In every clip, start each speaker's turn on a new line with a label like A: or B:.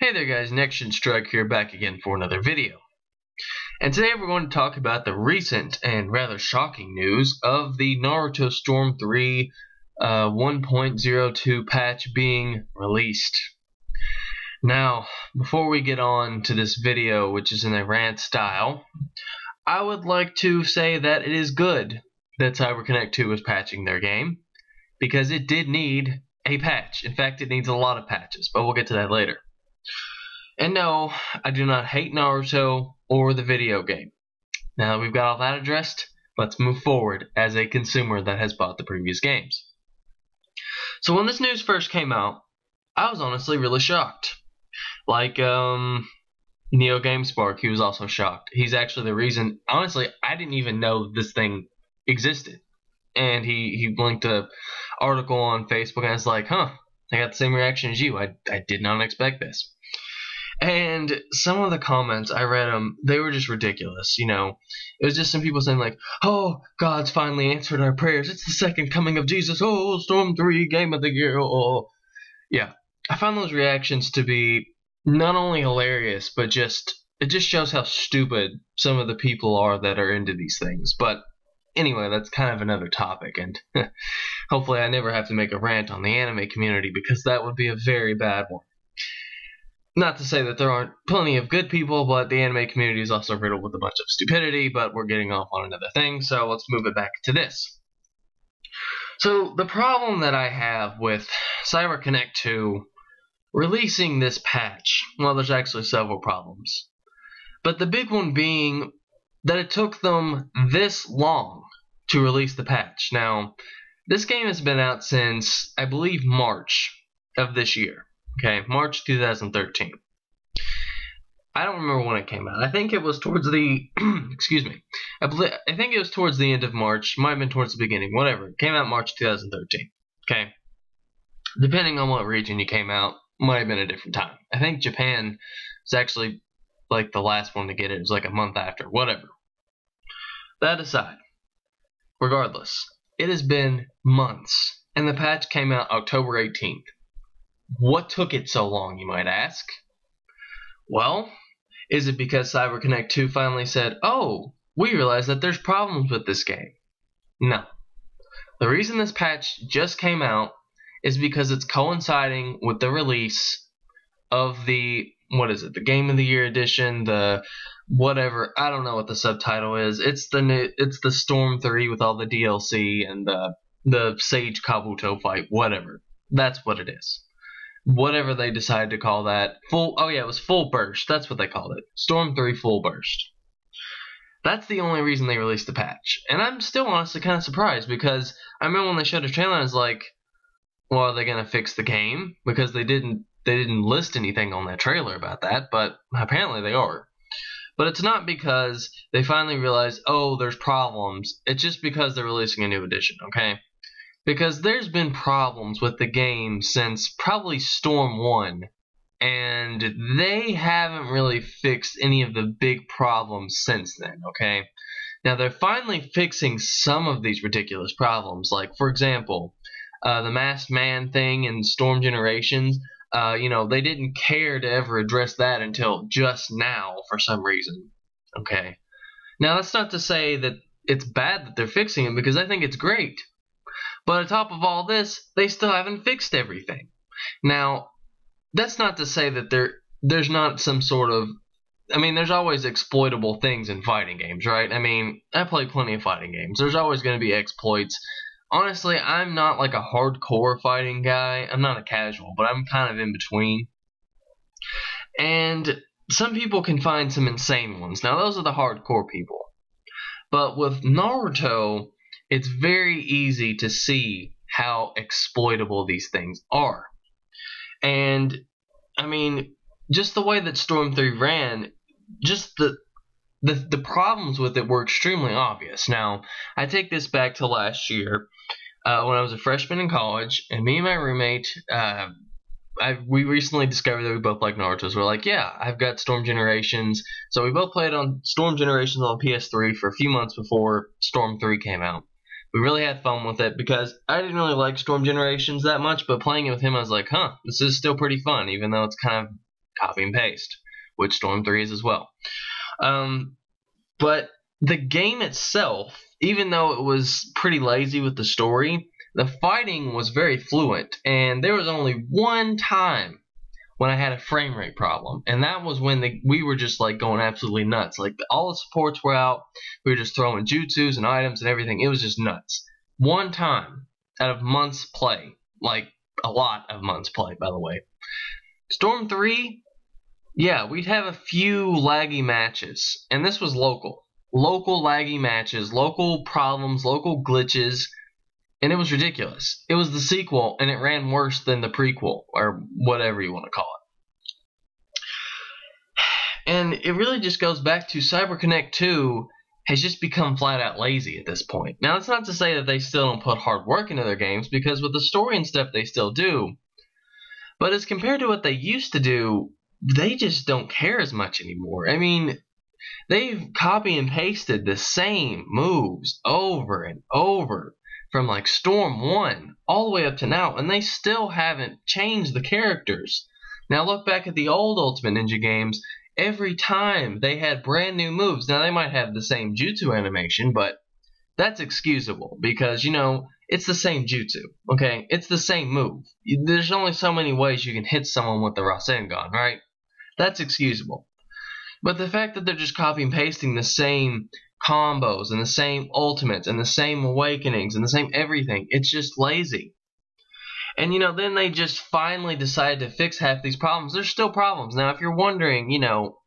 A: Hey there guys, Next Strike here, back again for another video. And today we're going to talk about the recent and rather shocking news of the Naruto Storm 3 1.02 patch being released. Now, before we get on to this video, which is in a rant style, I would like to say that it is good that CyberConnect 2 is patching their game, because it did need a patch. In fact, it needs a lot of patches, but we'll get to that later. And no, I do not hate Naruto or the video game. Now that we've got all that addressed, let's move forward as a consumer that has bought the previous games. So when this news first came out, I was honestly really shocked. Like, Neo GameSpark, he was also shocked. He's actually the reason, honestly, I didn't even know this thing existed. And he linked an article on Facebook and I was like, huh, I got the same reaction as you. I did not expect this. And some of the comments, I read them, they were just ridiculous, you know. It was just some people saying like, oh, God's finally answered our prayers. It's the second coming of Jesus. Oh, Storm 3, Game of the Year. Oh. Yeah, I found those reactions to be not only hilarious, but it just shows how stupid some of the people are that are into these things. But anyway, that's kind of another topic, and hopefully I never have to make a rant on the anime community, because that would be a very bad one. Not to say that there aren't plenty of good people, but the anime community is also riddled with a bunch of stupidity, but we're getting off on another thing, so let's move it back to this. So, the problem that I have with CyberConnect 2 releasing this patch, well, there's actually several problems. But the big one being that it took them this long to release the patch. Now, this game has been out since, I believe, March of this year. Okay, March 2013. I don't remember when it came out. I think it was towards the, excuse me. I think it was towards the end of March. Might have been towards the beginning. Whatever. It came out March 2013. Okay. Depending on what region you came out, might have been a different time. I think Japan was actually like the last one to get it. It was like a month after. Whatever. That aside, regardless, it has been months, and the patch came out October 18th. What took it so long, you might ask? Well, is it because CyberConnect 2 finally said, oh, we realize that there's problems with this game? No. The reason this patch just came out is because it's coinciding with the release of the, what is it, the Game of the Year edition, the whatever, I don't know what the subtitle is. It's the Storm 3 with all the DLC and the Sage Kabuto fight, whatever. That's what it is. Whatever they decided to call that. It was Full Burst. That's what they called it. Storm 3 Full Burst. That's the only reason they released the patch. And I'm still honestly kind of surprised, because I remember when they showed a trailer, I was like, well, are they going to fix the game? Because they didn't list anything on that trailer about that, but apparently they are. But it's not because they finally realized, oh, there's problems. It's just because they're releasing a new edition, okay? Because there's been problems with the game since probably Storm 1, and they haven't really fixed any of the big problems since then, okay? Now, they're finally fixing some of these ridiculous problems, like, for example, the Masked Man thing in Storm Generations. They didn't care to ever address that until just now for some reason, okay? Now, that's not to say that it's bad that they're fixing it, because I think it's great. But on top of all this, they still haven't fixed everything. Now, that's not to say that there's not some sort of... I mean, there's always exploitable things in fighting games, right? I mean, I play plenty of fighting games. There's always going to be exploits. Honestly, I'm not like a hardcore fighting guy. I'm not a casual, but I'm kind of in between. And some people can find some insane ones. Now, those are the hardcore people. But with Naruto, it's very easy to see how exploitable these things are. And, I mean, just the way that Storm 3 ran, just the problems with it were extremely obvious. Now, I take this back to last year when I was a freshman in college, and me and my roommate, we recently discovered that we both like Naruto. So we're like, yeah, I've got Storm Generations. So we both played on Storm Generations on PS3 for a few months before Storm 3 came out. We really had fun with it because I didn't really like Storm Generations that much, but playing it with him, I was like, huh, this is still pretty fun, even though it's kind of copy and paste, which Storm 3 is as well. But the game itself, even though it was pretty lazy with the story, the fighting was very fluent, and there was only one time when I had a frame rate problem, and that was when we were just like going absolutely nuts. Like all the supports were out, we were just throwing jutsus and items and everything. It was just nuts. One time out of months play, like a lot of months play, by the way. Storm 3, yeah, we'd have a few laggy matches, and this was local laggy matches, local problems, local glitches. And it was ridiculous. It was the sequel, and it ran worse than the prequel, or whatever you want to call it. And it really just goes back to CyberConnect 2 has just become flat out lazy at this point. Now, that's not to say that they still don't put hard work into their games, because with the story and stuff they still do. But as compared to what they used to do, they just don't care as much anymore. I mean, they've copy and pasted the same moves over and over, from like Storm 1 all the way up to now, and they still haven't changed the characters. Now look back at the old Ultimate Ninja games, every time they had brand new moves. Now they might have the same jutsu animation, but that's excusable because, you know, it's the same jutsu, okay? It's the same move. There's only so many ways you can hit someone with the Rasengan, right? That's excusable. But the fact that they're just copy and pasting the same combos and the same ultimates and the same awakenings and the same everything, it's just lazy. And, you know, then they just finally decide to fix half these problems. There's still problems. Now, if you're wondering, you know,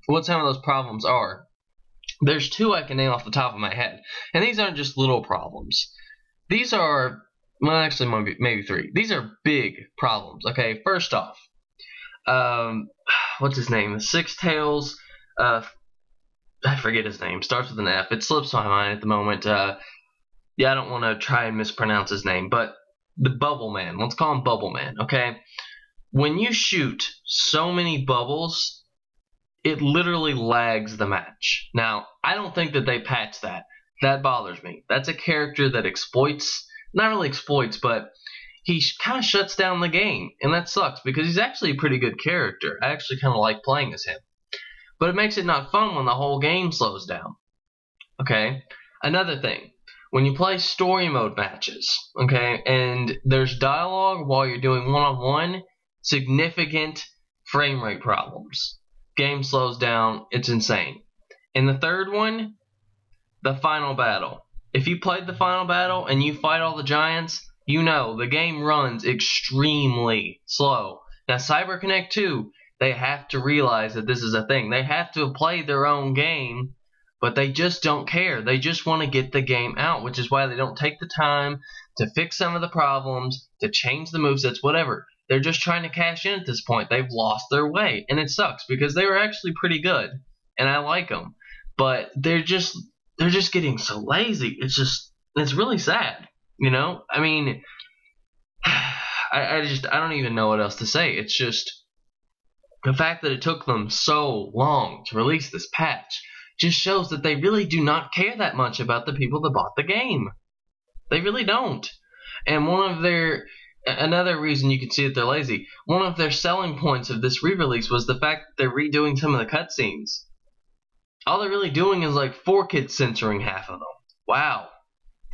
A: what some of those problems are, there's two I can name off the top of my head. And these aren't just little problems. These are, well, actually, maybe three. These are big problems, okay? First off, what's his name? Six Tails, I forget his name. Starts with an F. It slips my mind at the moment. Yeah, I don't want to try and mispronounce his name, but the Bubble Man. Let's call him Bubble Man, okay? When you shoot so many bubbles, it literally lags the match. Now, I don't think that they patched that. That bothers me. That's a character that exploits, not really exploits, but he kind of shuts down the game, and that sucks because he's actually a pretty good character. I actually kind of like playing as him. But it makes it not fun when the whole game slows down. Okay? Another thing, when you play story mode matches, okay, and there's dialogue while you're doing one-on-one, significant frame rate problems. Game slows down, it's insane. And the third one, the final battle. If you played the final battle and you fight all the giants, you know the game runs extremely slow. Now, CyberConnect 2, they have to realize that this is a thing. They have to play their own game, but they just don't care. They just want to get the game out, which is why they don't take the time to fix some of the problems, to change the movesets, whatever. They're just trying to cash in at this point. They've lost their way, and it sucks because they were actually pretty good, and I like them. But they're just getting so lazy. It's really sad, you know? I mean, I don't even know what else to say. It's just the fact that it took them so long to release this patch just shows that they really do not care that much about the people that bought the game. They really don't. And another reason you can see that they're lazy, one of their selling points of this re-release was the fact that they're redoing some of the cutscenes. All they're really doing is like 4Kids censoring half of them. Wow.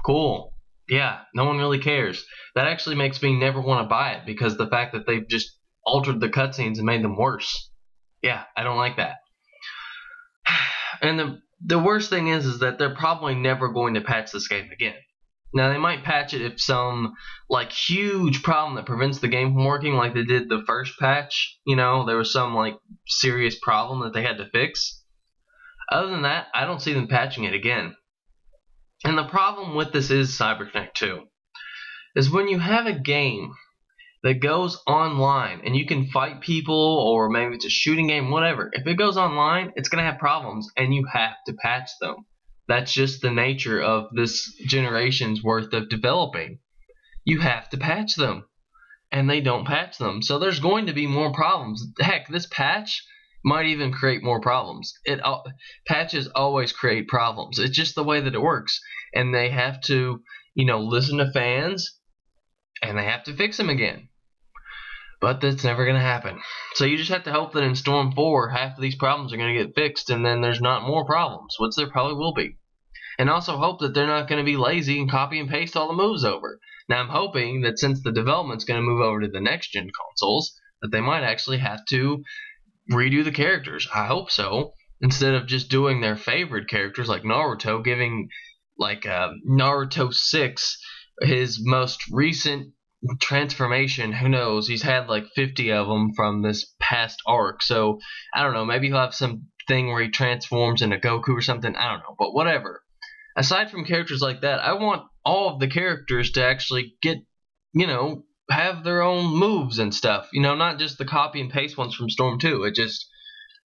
A: Cool. Yeah, no one really cares. That actually makes me never want to buy it because the fact that they've just altered the cutscenes and made them worse. Yeah, I don't like that. And the worst thing is that they're probably never going to patch this game again. Now, they might patch it if some like huge problem that prevents the game from working, like they did the first patch. You know, there was some like serious problem that they had to fix. Other than that, I don't see them patching it again. And the problem with this is CyberConnect 2. Is when you have a game that goes online and you can fight people, or maybe it's a shooting game, whatever. If it goes online, it's going to have problems and you have to patch them. That's just the nature of this generation's worth of developing. You have to patch them. And they don't patch them. So there's going to be more problems. Heck, this patch might even create more problems. Patches always create problems. It's just the way that it works. And they have to, you know, listen to fans, and they have to fix them again. But that's never going to happen. So you just have to hope that in Storm 4, half of these problems are going to get fixed, and then there's not more problems, which there probably will be. And also hope that they're not going to be lazy and copy and paste all the moves over. Now I'm hoping that since the development's going to move over to the next-gen consoles, that they might actually have to redo the characters. I hope so. Instead of just doing their favorite characters like Naruto, giving like Naruto 6 his most recent transformation. Who knows? He's had like 50 of them from this past arc. So I don't know. Maybe he'll have some thing where he transforms into Goku or something. I don't know. But whatever. Aside from characters like that, I want all of the characters to actually get, have their own moves and stuff. Not just the copy and paste ones from Storm 2.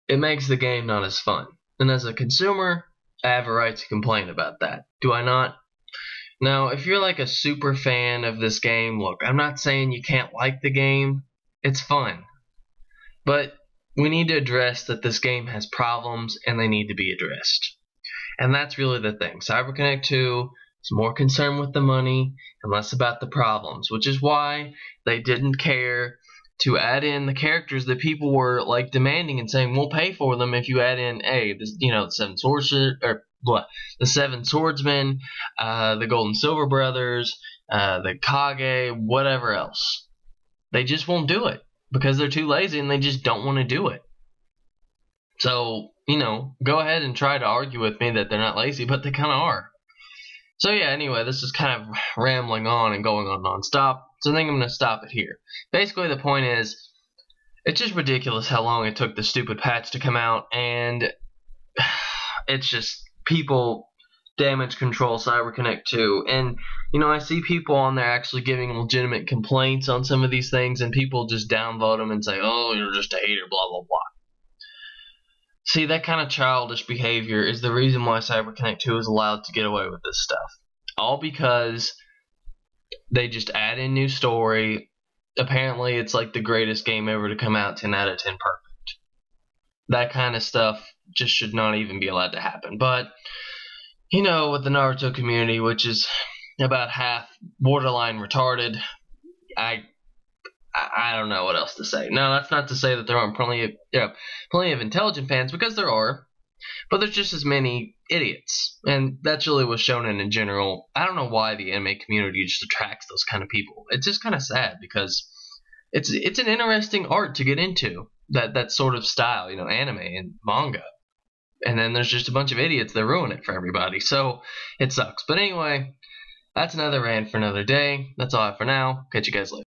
A: It makes the game not as fun. And as a consumer, I have a right to complain about that. Do I not? Now, if you're like a super fan of this game, look, I'm not saying you can't like the game. It's fun. But we need to address that this game has problems and they need to be addressed. And that's really the thing. CyberConnect 2 is more concerned with the money and less about the problems, which is why they didn't care to add in the characters that people were like demanding and saying we'll pay for them if you add in the Seven Swordsmen, the Gold and Silver Brothers, the Kage, whatever else. They just won't do it because they're too lazy and they just don't want to do it. So, go ahead and try to argue with me that they're not lazy, but they kind of are. So yeah, anyway, this is kind of rambling on and going on nonstop. So I think I'm going to stop it here. Basically, the point is, it's just ridiculous how long it took the stupid patch to come out, and it's just people damage control CyberConnect 2. And, I see people on there actually giving legitimate complaints on some of these things, and people just downvote them and say, oh, you're just a hater, blah, blah, blah. See, that kind of childish behavior is the reason why CyberConnect 2 is allowed to get away with this stuff. All because they just add in new story. Apparently, it's like the greatest game ever to come out, 10 out of 10 perfect. That kind of stuff just should not even be allowed to happen. But, with the Naruto community, which is about half borderline retarded, I don't know what else to say. No, that's not to say that there aren't plenty of intelligent fans, because there are, but there's just as many idiots, and that's really what's shown in general. I don't know why the anime community just attracts those kind of people. It's just kind of sad because it's an interesting art to get into, that sort of style, anime and manga, and then there's just a bunch of idiots that ruin it for everybody. So it sucks. But anyway, that's another rant for another day. That's all I have for now. Catch you guys later.